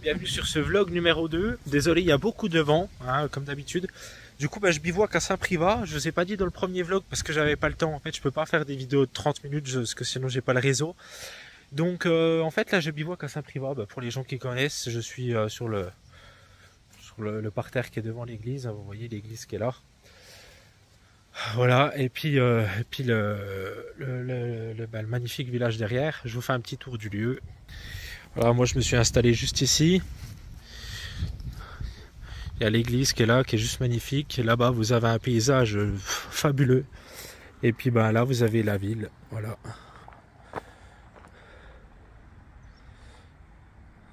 Bienvenue sur ce vlog numéro 2. Désolé, il y a beaucoup de vent, hein, comme d'habitude. Du coup, je bivouac à Saint-Privat. Je vous ai pas dit dans le premier vlog parce que j'avais pas le temps. En fait, je peux pas faire des vidéos de 30 minutes parce que sinon j'ai pas le réseau. Donc, en fait, là, je bivouac à Saint-Privat. Pour les gens qui connaissent, je suis sur le parterre qui est devant l'église. Vous voyez l'église qui est là. Voilà. Et puis le magnifique village derrière. Je vous fais un petit tour du lieu. Voilà, moi je me suis installé juste ici. Il y a l'église qui est là, qui est juste magnifique. Là-bas, vous avez un paysage fabuleux. Et puis là, vous avez la ville. Voilà.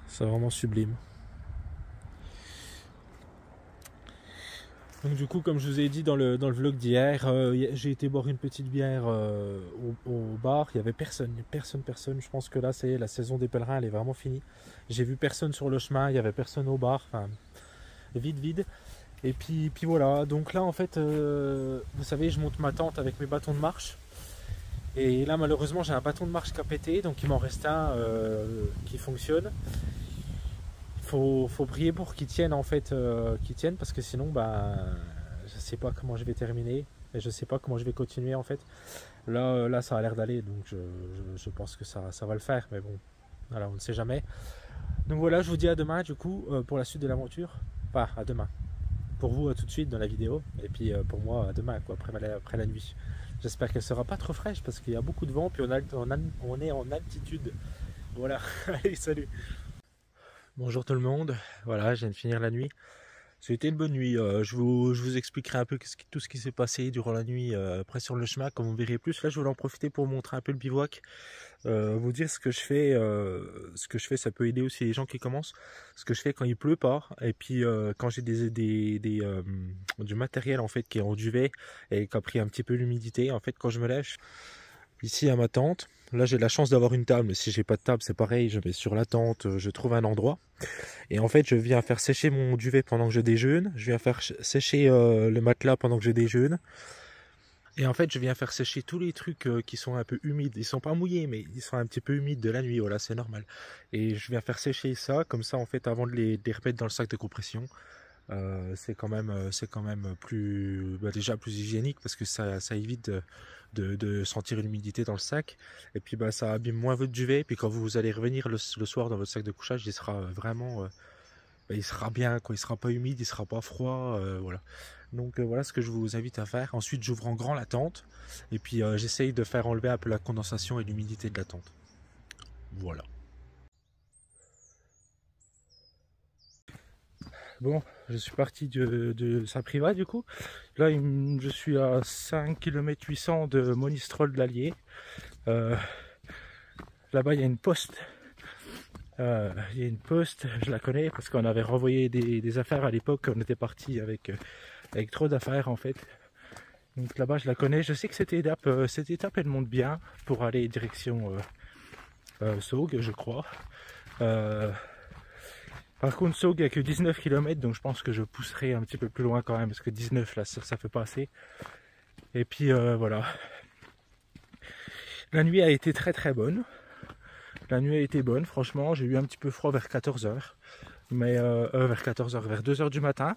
C'est vraiment sublime. Donc du coup, comme je vous ai dit dans le vlog d'hier, j'ai été boire une petite bière au bar. Il n'y avait personne. Je pense que là, c'est la saison des pèlerins, elle est vraiment finie. J'ai vu personne sur le chemin, il n'y avait personne au bar. Enfin, vide. Et puis voilà. Donc là, en fait, vous savez, je monte ma tente avec mes bâtons de marche. Et là, malheureusement, j'ai un bâton de marche qui a pété. Donc il m'en reste un qui fonctionne. Faut prier pour qu'ils tiennent en fait, parce que sinon je sais pas comment je vais terminer et je sais pas comment je vais continuer en fait. Là ça a l'air d'aller, donc je pense que ça va le faire, mais bon, voilà, on ne sait jamais. Donc voilà, je vous dis à demain du coup pour la suite de l'aventure. Enfin, à demain. Pour vous, tout de suite dans la vidéo, et puis pour moi à demain quoi, après la nuit. J'espère qu'elle sera pas trop fraîche parce qu'il y a beaucoup de vent, puis on est en altitude. Voilà, allez, salut. Bonjour tout le monde, voilà, je viens de finir la nuit. C'était une bonne nuit, je vous expliquerai un peu tout ce qui s'est passé durant la nuit après sur le chemin, comme vous verrez plus. Là je voulais en profiter pour vous montrer un peu le bivouac, vous dire ce que je fais, ça peut aider aussi les gens qui commencent. Ce que je fais quand il pleut pas, et puis quand j'ai du matériel en fait qui est en duvet et qui a pris un petit peu l'humidité, en fait quand je me lève ici à ma tente. Là j'ai la chance d'avoir une table, mais si j'ai pas de table c'est pareil, je mets sur la tente, je trouve un endroit. Et en fait je viens faire sécher mon duvet pendant que je déjeune, je viens faire sécher le matelas pendant que je déjeune. Et en fait je viens faire sécher tous les trucs qui sont un peu humides, ils sont pas mouillés mais ils sont un petit peu humides de la nuit, voilà c'est normal. Et je viens faire sécher ça, comme ça en fait avant de les remettre dans le sac de compression. C'est quand même plus déjà plus hygiénique parce que ça évite de sentir l'humidité dans le sac, et puis ça abîme moins votre duvet, et puis quand vous allez revenir le soir dans votre sac de couchage, il sera vraiment il sera bien quoi, il sera pas humide, il sera pas froid, voilà. Donc voilà ce que je vous invite à faire. Ensuite j'ouvre en grand la tente, et puis j'essaye de faire enlever un peu la condensation et l'humidité de la tente. Voilà. Bon, je suis parti de Saint-Privat du coup. Là, je suis à 5 km 800 de Monistrol de l'Allier. Là-bas, il y a une poste. Je la connais parce qu'on avait renvoyé des affaires à l'époque. On était parti avec trop d'affaires en fait. Donc là-bas, je la connais. Je sais que cette étape, elle monte bien pour aller direction Saugues, je crois. Par contre, Saugues, il n'y a que 19 km, donc je pense que je pousserai un petit peu plus loin quand même, parce que 19 là, ça fait pas assez. Et puis voilà. La nuit a été très bonne. La nuit a été bonne, franchement. J'ai eu un petit peu froid vers 14h. Mais vers 14h, vers 2h du matin.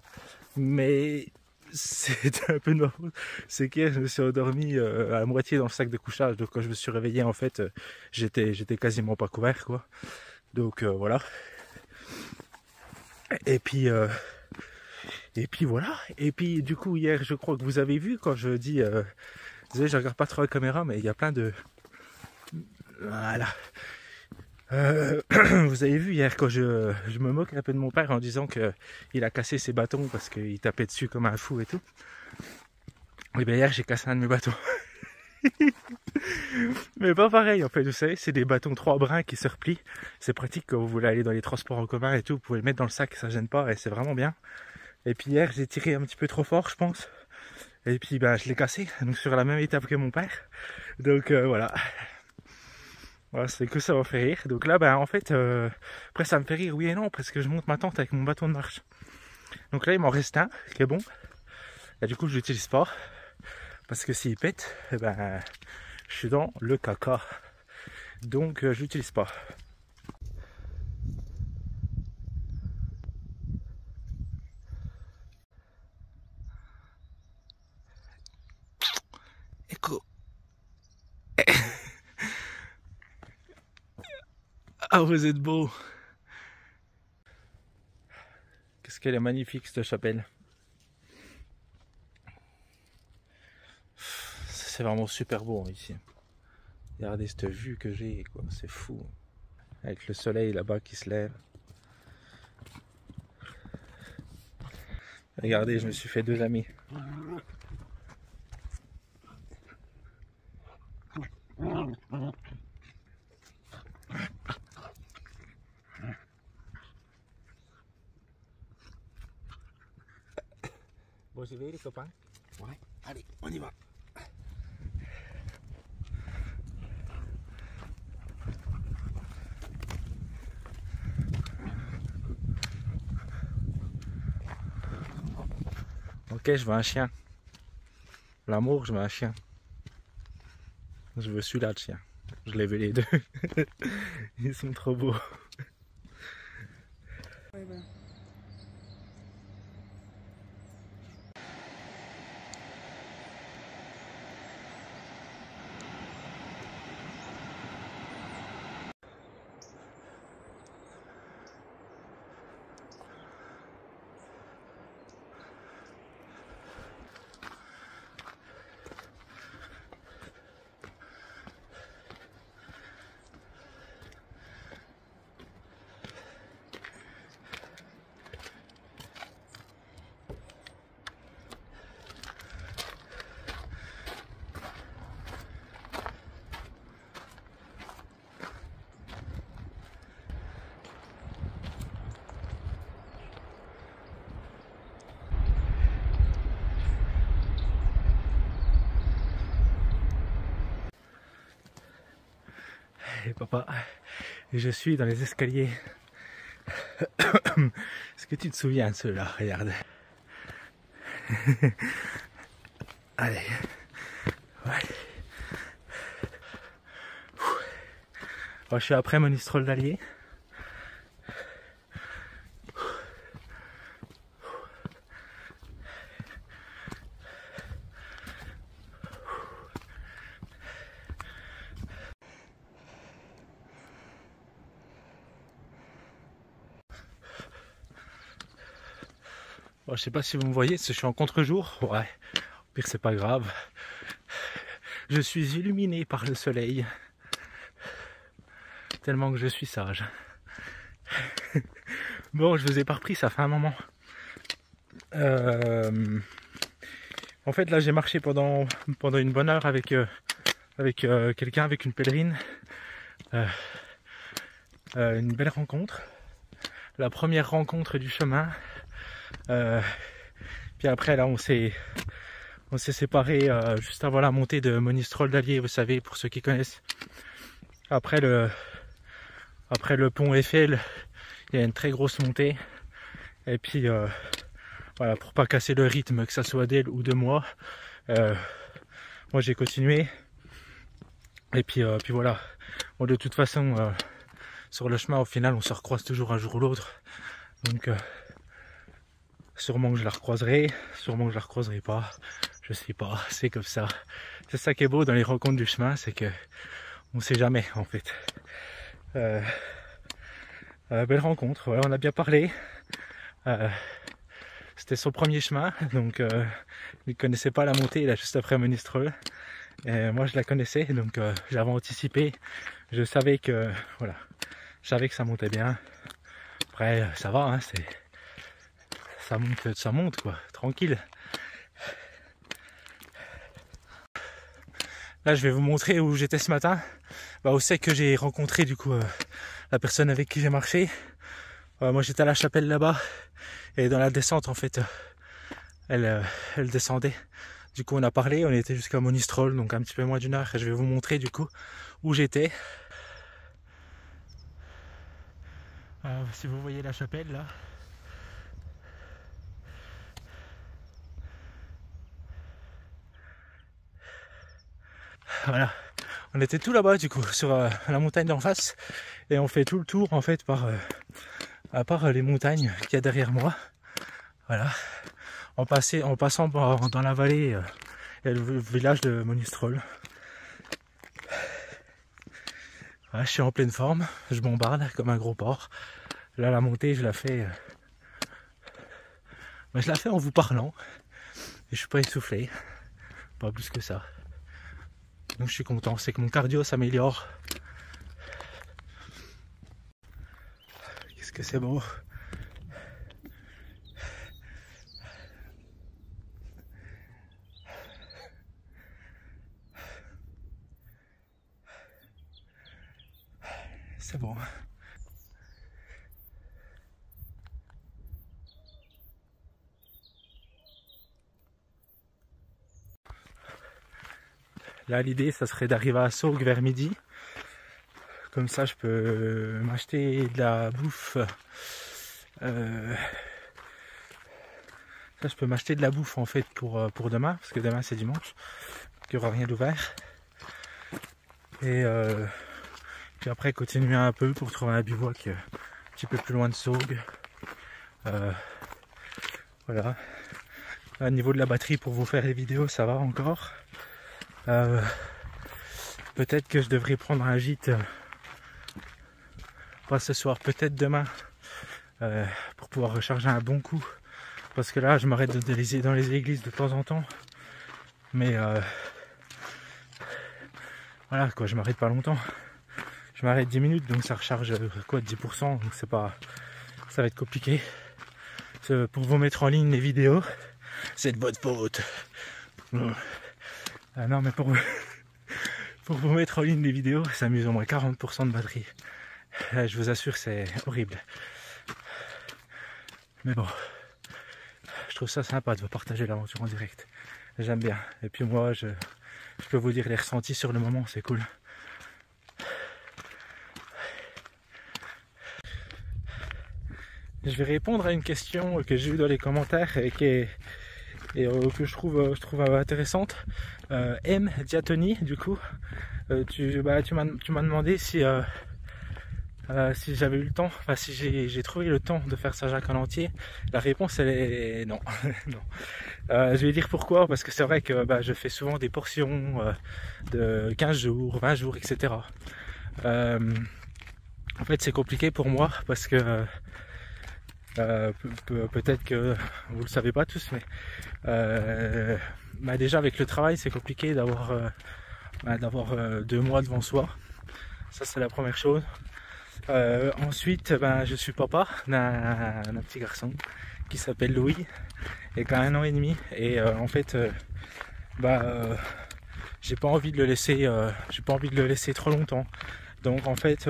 Mais c'était un peu de ma faute. C'est qu'hier, je me suis endormi à moitié dans le sac de couchage. Donc quand je me suis réveillé, en fait, j'étais quasiment pas couvert, quoi. Donc voilà. Et puis voilà. Et puis du coup hier, je crois que vous avez vu quand je dis, désolé, je regarde pas trop la caméra, mais il y a plein de, voilà. Vous avez vu hier quand je me moque un peu de mon père en disant que il a cassé ses bâtons parce qu'il tapait dessus comme un fou et tout. Et bien hier j'ai cassé un de mes bâtons. Mais pas pareil en fait, vous savez, c'est des bâtons 3 brins qui se replient. C'est pratique quand vous voulez aller dans les transports en commun et tout, vous pouvez le mettre dans le sac, ça gêne pas et c'est vraiment bien. Et puis hier j'ai tiré un petit peu trop fort je pense. Et puis je l'ai cassé, donc sur la même étape que mon père. Donc voilà. Voilà, c'est que ça va faire rire. Donc là en fait, après ça me fait rire oui et non, parce que je monte ma tente avec mon bâton de marche. Donc là il m'en reste un qui est bon. Et du coup je l'utilise pas. Parce que s'il pète, Je suis dans le caca. Donc je l'utilise pas. Écho. Ah, vous êtes beau. Qu'est-ce qu'elle est magnifique cette chapelle. C'est vraiment super beau ici. Regardez cette vue que j'ai, quoi, c'est fou. Avec le soleil là-bas qui se lève. Regardez, je me suis fait 2 amis. Bon, j'y vais les copains. Ouais, allez, on y va. Ok, je veux un chien. L'amour, je veux un chien. Je veux celui-là de chien. Je les veux les deux. Ils sont trop beaux. Ouais, voilà. Et papa, je suis dans les escaliers. Est-ce que tu te souviens de ceux-là? Regarde. Allez. Ouais. Bon, je suis après Monistrol d'Allier. Bon, je sais pas si vous me voyez, je suis en contre-jour. Ouais, au pire c'est pas grave. Je suis illuminé par le soleil. Tellement que je suis sage. Bon, je vous ai pas repris, ça fait un moment. En fait, là, j'ai marché pendant une bonne heure avec quelqu'un, avec une pèlerine. Une belle rencontre. La première rencontre du chemin. Puis après, là, on s'est séparés juste avant la montée de Monistrol d'Allier, vous savez, pour ceux qui connaissent. Après le pont Eiffel, il y a une très grosse montée. Et puis, voilà, pour pas casser le rythme, que ça soit d'elle ou de moi, moi j'ai continué. Et puis voilà. Bon, de toute façon, sur le chemin, au final, on se recroise toujours un jour ou l'autre. Donc, sûrement que je la recroiserai, sûrement que je la recroiserai pas. Je sais pas, c'est comme ça. C'est ça qui est beau dans les rencontres du chemin, c'est que on sait jamais en fait. Belle rencontre, ouais, on a bien parlé. C'était son premier chemin, donc il ne connaissait pas la montée là juste après Monistrol. Et moi je la connaissais, donc j'avais anticipé. Je savais que voilà, je savais que ça montait bien. Après ça va, hein, ça monte quoi, tranquille. Là je vais vous montrer où j'étais ce matin. Bah, où c'est que j'ai rencontré du coup la personne avec qui j'ai marché. Moi j'étais à la chapelle là-bas. Et dans la descente en fait, elle descendait. Du coup on a parlé, on était jusqu'à Monistrol, donc un petit peu moins d'une heure. Et je vais vous montrer du coup où j'étais. Si vous voyez la chapelle là. Voilà, On était tout là-bas du coup, sur la montagne d'en face. Et on fait tout le tour en fait à part les montagnes qu'il y a derrière moi. Voilà. En passant dans la vallée, il y a le village de Monistrol. Voilà, je suis en pleine forme, je bombarde comme un gros porc. Là la montée je la fais en vous parlant. Et je suis pas essoufflé. Pas plus que ça. Donc je suis content, c'est que mon cardio s'améliore. Qu'est-ce que c'est beau. C'est bon. Là l'idée ça serait d'arriver à Saulx vers midi. Comme ça je peux m'acheter de la bouffe. Ça je peux m'acheter de la bouffe en fait pour demain, parce que demain c'est dimanche. Il n'y aura rien d'ouvert. Et puis après continuer un peu pour trouver un bivouac un petit peu plus loin de Saulx. Voilà. Au niveau de la batterie pour vous faire les vidéos ça va encore. Peut-être que je devrais prendre un gîte, pas ce soir, peut-être demain, pour pouvoir recharger un bon coup. Parce que là je m'arrête dans les églises de temps en temps. Mais voilà quoi, je m'arrête pas longtemps. Je m'arrête 10 minutes donc ça recharge quoi, 10%, donc c'est pas. Ça va être compliqué. Pour vous mettre en ligne les vidéos, c'est de votre faute. Non mais pour vous mettre en ligne les vidéos, ça m'use au moins 40% de batterie. Je vous assure c'est horrible. Mais bon, je trouve ça sympa de partager l'aventure en direct. J'aime bien. Et puis moi je peux vous dire les ressentis sur le moment, c'est cool. Je vais répondre à une question que j'ai eue dans les commentaires et que je trouve intéressante. M Diatoni, du coup, tu m'as demandé si j'avais eu le temps, enfin si j'ai trouvé le temps de faire Saint-Jacques en entier. La réponse elle est non. Non. Je vais dire pourquoi, parce que c'est vrai que je fais souvent des portions de 15 jours, 20 jours, etc. En fait c'est compliqué pour moi parce que peut-être que vous le savez pas tous, mais déjà avec le travail c'est compliqué d'avoir 2 mois devant soi. Ça c'est la première chose. Ensuite je suis papa d'un petit garçon qui s'appelle Louis et qui a 1 an et demi et en fait j'ai pas envie de le laisser trop longtemps. Donc en fait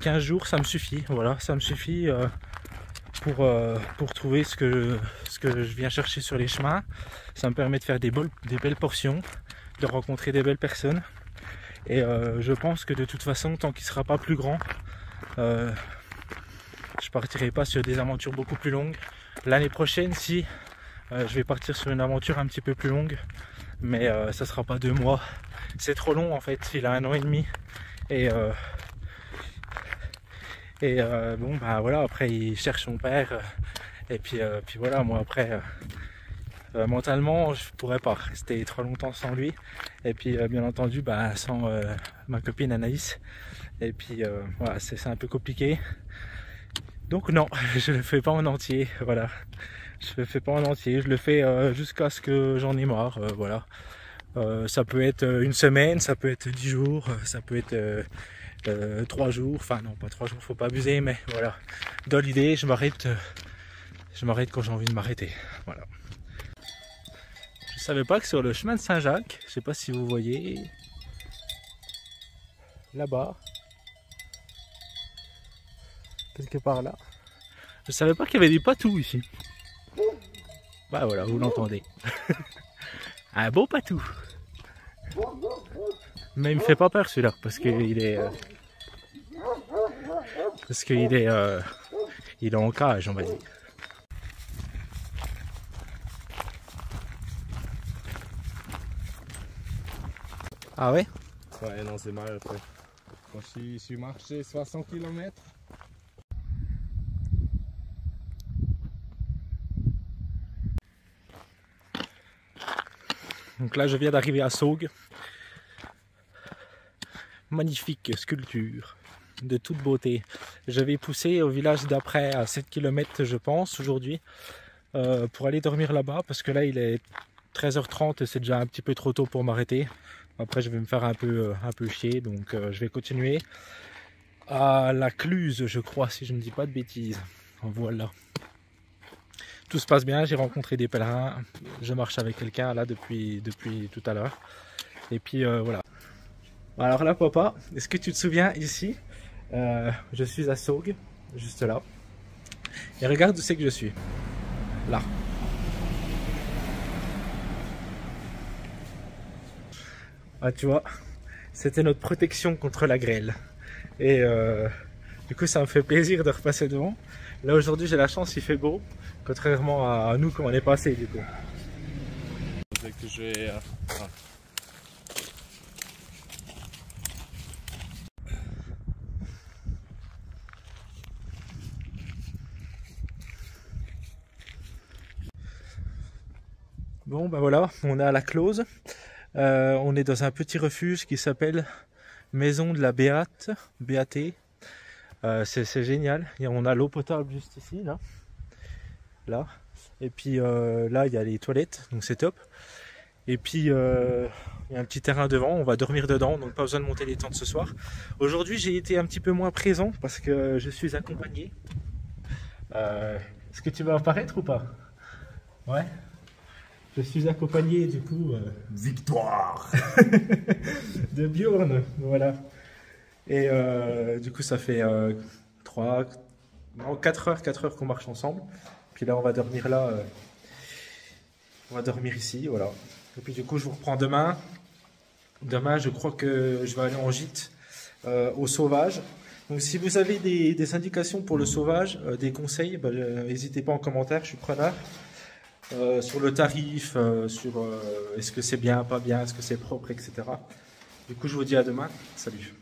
15 jours ça me suffit, voilà, ça me suffit pour trouver ce que je viens chercher sur les chemins. Ça me permet de faire des belles portions, de rencontrer des belles personnes. Et je pense que de toute façon, tant qu'il ne sera pas plus grand, je partirai pas sur des aventures beaucoup plus longues. L'année prochaine, si je vais partir sur une aventure un petit peu plus longue, mais ça sera pas 2 mois. C'est trop long en fait. Il a 1 an et demi et bon voilà, après il cherche son père et puis voilà, moi après mentalement je pourrais pas rester trop longtemps sans lui et puis bien entendu sans ma copine Anaïs et puis voilà, c'est un peu compliqué, donc non, je le fais pas en entier, voilà, je le fais pas en entier, je le fais jusqu'à ce que j'en ai marre, voilà. Ça peut être 1 semaine, ça peut être 10 jours, ça peut être 3 jours, enfin non pas 3 jours, faut pas abuser, mais voilà, dans l'idée je m'arrête quand j'ai envie de m'arrêter, voilà. Je savais pas que sur le chemin de Saint-Jacques, je sais pas si vous voyez là-bas, quelque part là, je savais pas qu'il y avait des patous ici. Bah voilà, vous l'entendez. Un beau patou. Mais il me fait pas peur celui-là parce qu'il est il est en cage, on va dire. Ah ouais? Ouais, non, c'est mal après. Quand je suis marché 60 km. Donc là, je viens d'arriver à Saugues. Magnifique sculpture de toute beauté. Je vais pousser au village d'après à 7 km, je pense, aujourd'hui, pour aller dormir là-bas, parce que là, il est 13h30 et c'est déjà un petit peu trop tôt pour m'arrêter. Après, je vais me faire un peu chier, donc je vais continuer à la Cluse, je crois, si je ne dis pas de bêtises. Voilà. Tout se passe bien, j'ai rencontré des pèlerins, je marche avec quelqu'un là depuis tout à l'heure. Et puis voilà. Alors là, papa, est-ce que tu te souviens ici, je suis à Saugues, juste là. Et regarde où c'est que je suis. Là. Ah, tu vois, c'était notre protection contre la grêle. Et du coup, ça me fait plaisir de repasser devant. Là, aujourd'hui, j'ai la chance, il fait beau, contrairement à nous quand on est passé, du coup. C'est que je vais... Bon, ben voilà, on est à la Close. On est dans un petit refuge qui s'appelle Maison de la Béate. Béaté. C'est génial. Et on a l'eau potable juste ici, là. Là. Et puis là, il y a les toilettes, donc c'est top. Et puis, il y a un petit terrain devant, on va dormir dedans, donc pas besoin de monter les tentes ce soir. Aujourd'hui, j'ai été un petit peu moins présent parce que je suis accompagné. Est-ce que tu vas apparaître ou pas? Ouais. Je suis accompagné du coup Victoire. de Bjorn, voilà. Et du coup ça fait 4 heures qu'on marche ensemble. Puis là on va dormir là, on va dormir ici, voilà. Et puis du coup je vous reprends demain. Demain je crois que je vais aller en gîte au Sauvage. Donc si vous avez des indications pour le Sauvage, des conseils, n'hésitez pas en commentaire, je suis preneur. Sur le tarif, sur est-ce que c'est bien, pas bien, est-ce que c'est propre, etc. Du coup, je vous dis à demain. Salut.